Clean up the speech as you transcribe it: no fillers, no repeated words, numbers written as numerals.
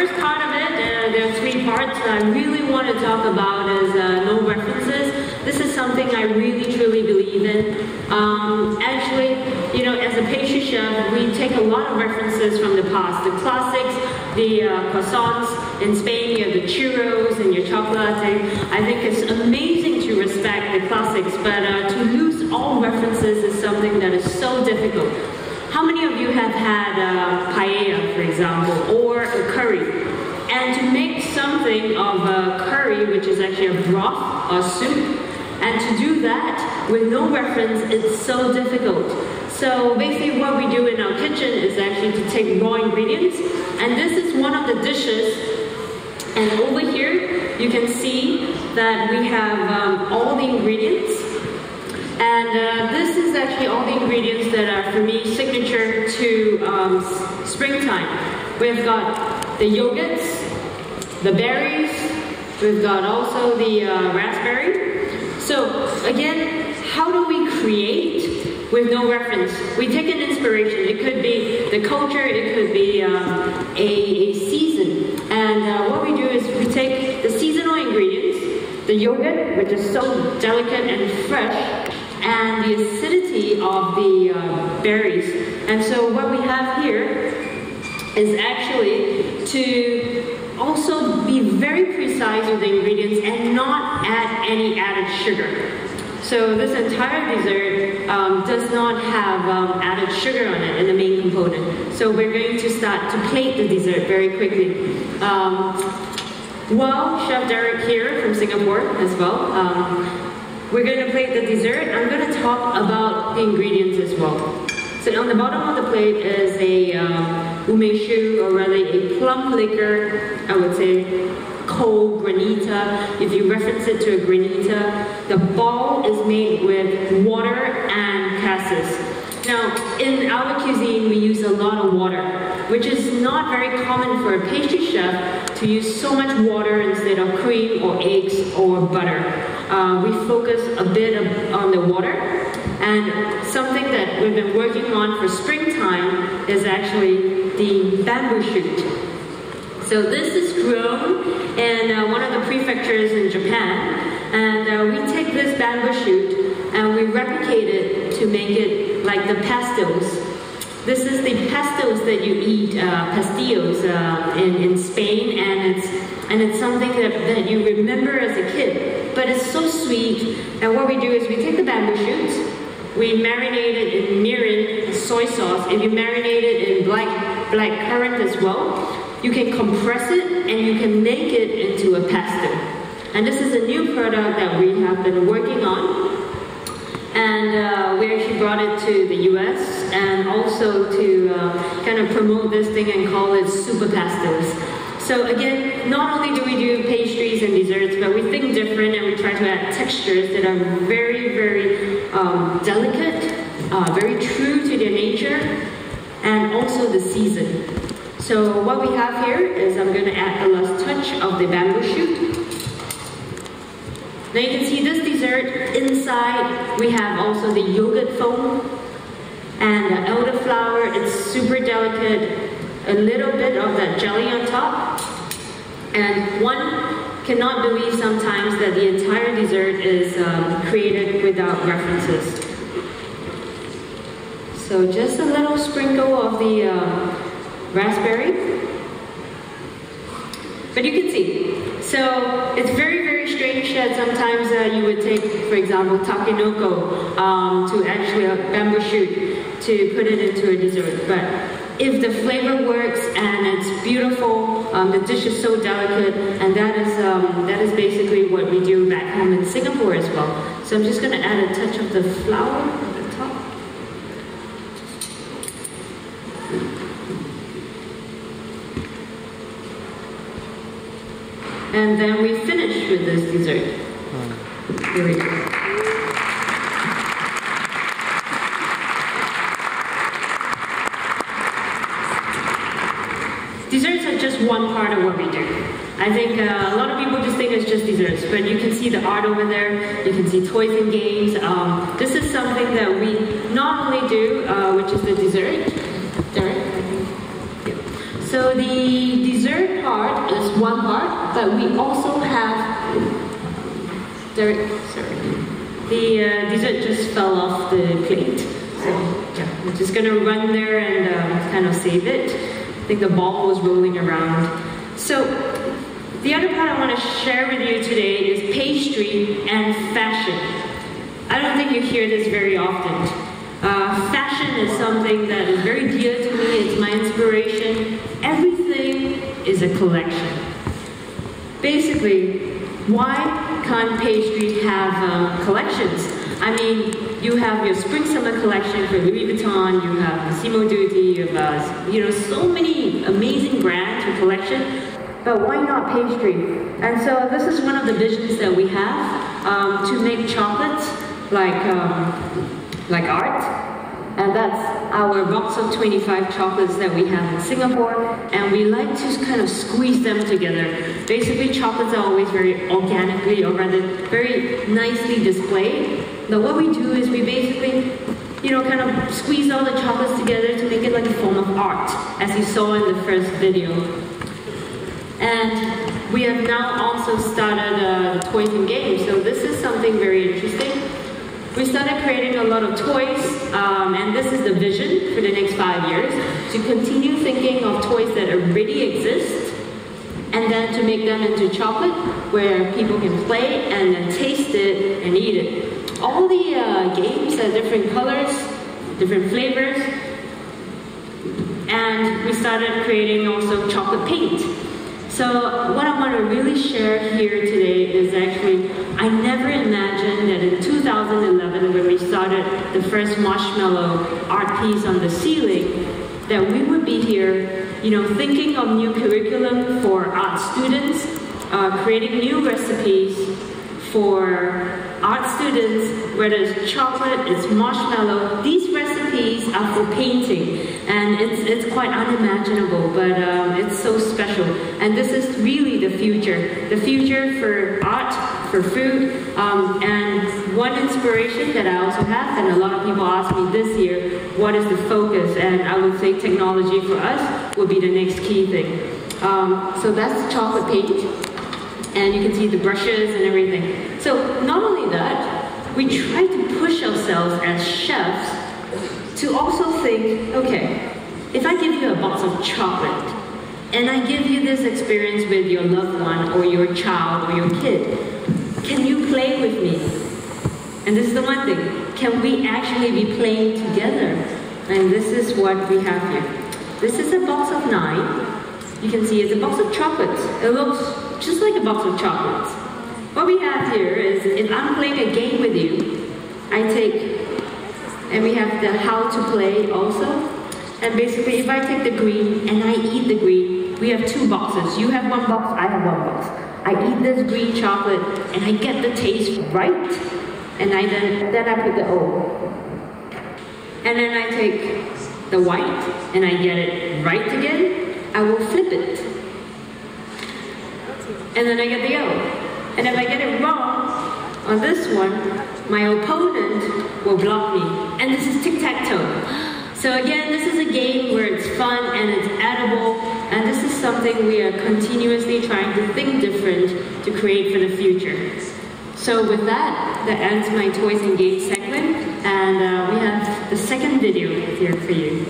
first part of it, there are 3 parts that I really want to talk about is no references. This is something I really truly believe in. Actually, you know, as a pastry chef, we take a lot of references from the past. The classics, the croissants. In Spain, you have the churros and your chocolate. I think it's amazing to respect the classics, but to lose all references is something that is so difficult. How many of you have had paella, for example, or a curry? And to make something of a curry, which is actually a broth or soup, and to do that with no reference, it's so difficult. So basically what we do in our kitchen is actually to take raw ingredients, and this is one of the dishes. And over here, you can see that we have all the ingredients. And this is actually all the ingredients that are, for me, signature to springtime. We've got the yogurts, the berries, we've got also the raspberry. So again, how do we create with no reference? We take an inspiration. It could be the culture, it could be a season. And what we do is we take the seasonal ingredients, the yogurt, which is so delicate and fresh, and the acidity of the berries. And so what we have here is actually to also be very precise with the ingredients and not add any added sugar. So this entire dessert does not have added sugar on it in the main component. So we're going to start to plate the dessert very quickly. Well, Chef Derek here from Singapore as well. We're going to plate the dessert. I'm going to talk about the ingredients as well. So on the bottom of the plate is a umeshu, or rather a plum liquor, I would say cold granita. If you reference it to a granita, the ball is made with water and cassis. Now, in our cuisine, we use a lot of water, which is not very common for a pastry chef to use so much water instead of cream or eggs or butter. We focus a bit on the water, and something that we've been working on for springtime is actually the bamboo shoot. So this is grown in one of the prefectures in Japan, and we take this bamboo shoot and we replicate it to make it like the pastilles. This is the pastilles that you eat, pastillos in Spain, and it's something that you remember as a kid, but it's so sweet. And what we do is we take the bamboo shoots, we marinate it in mirin, soy sauce. If you marinate it in black currant as well, you can compress it and you can make it into a pastel. And this is a new product that we have been working on. And we actually brought it to the US and also to kind of promote this thing and call it super pastels. So again, not only do we do pastries and desserts, but we think different and we try to add textures that are very, very delicate, very true to their nature, and also the season. So what we have here is I'm going to add the last touch of the bamboo shoot. Now you can see this dessert, inside we have also the yogurt foam and the elderflower. It's super delicate, a little bit of that jelly on top. And one cannot believe sometimes that the entire dessert is created without references. So just a little sprinkle of the raspberry. But you can see, so it's very, very strange that sometimes you would take, for example, takenoko to actually a bamboo shoot to put it into a dessert. But if the flavor works and it's beautiful, the dish is so delicate, and that is basically what we do back home in Singapore as well. So I'm just going to add a touch of the flour at the top. And then we finish with this dessert. Here we go. Desserts are just one part of what we do. I think a lot of people just think it's just desserts, but you can see the art over there, you can see toys and games. This is something that we not only do, which is the dessert. So the dessert part is one part, but we also have, the dessert just fell off the plate. So yeah, we're just gonna run there and kind of save it. I think the ball was rolling around. So the other part I want to share with you today is pastry and fashion. I don't think you hear this very often. Fashion is something that is very dear to me. It's my inspiration. Everything is a collection. Basically, why can't pastry have collections? I mean, you have your spring-summer collection for Louis Vuitton, you have Massimo Dutti, you have so many amazing brands for collection. But why not pastry? And so this is one of the visions that we have, to make chocolates like art. And that's our box of 25 chocolates that we have in Singapore. And we like to kind of squeeze them together. Basically, chocolates are always very organically, or rather very nicely displayed. But what we do is we basically, kind of squeeze all the chocolates together to make it like a form of art, as you saw in the first video. And we have now also started toys and games. So this is something very interesting. We started creating a lot of toys, and this is the vision for the next 5 years, to continue thinking of toys that already exist, and then to make them into chocolate, where people can play and then taste it and eat it. All the games are different colors, different flavors, and we started creating also chocolate paint. So what I want to really share here today is actually, I never imagined that in 2011, when we started the first marshmallow art piece on the ceiling, that we would be here, thinking of new curriculum for art students, creating new recipes for art students, whether it's chocolate, it's marshmallow. These recipes are for painting, and it's quite unimaginable, but it's so special. And this is really the future for art, for food, and one inspiration that I also have, and a lot of people ask me this year, what is the focus? And I would say technology for us would be the next key thing. So that's chocolate paint. And you can see the brushes and everything. So not only that, we try to push ourselves as chefs to also think, okay, if I give you a box of chocolate, and I give you this experience with your loved one, or your child, or your kid, can you play with me? And this is the one thing, can we actually be playing together? And this is what we have here. This is a box of 9. You can see it's a box of chocolates. It looks just like a box of chocolates. What we have here is, if I'm playing a game with you, I take, and we have the how to play also. And basically, if I take the green and I eat the green, we have 2 boxes. You have 1 box, I have 1 box. I eat this green chocolate and I get the taste right. And then I put the O. And then I take the white and I get it right again. I will flip it. And then I get the O. And if I get it wrong on this one, my opponent will block me. And this is tic-tac-toe. So again, this is a game where it's fun and it's edible, and this is something we are continuously trying to think different to create for the future. So with that ends my toys and games segment, and we have the second video here for you.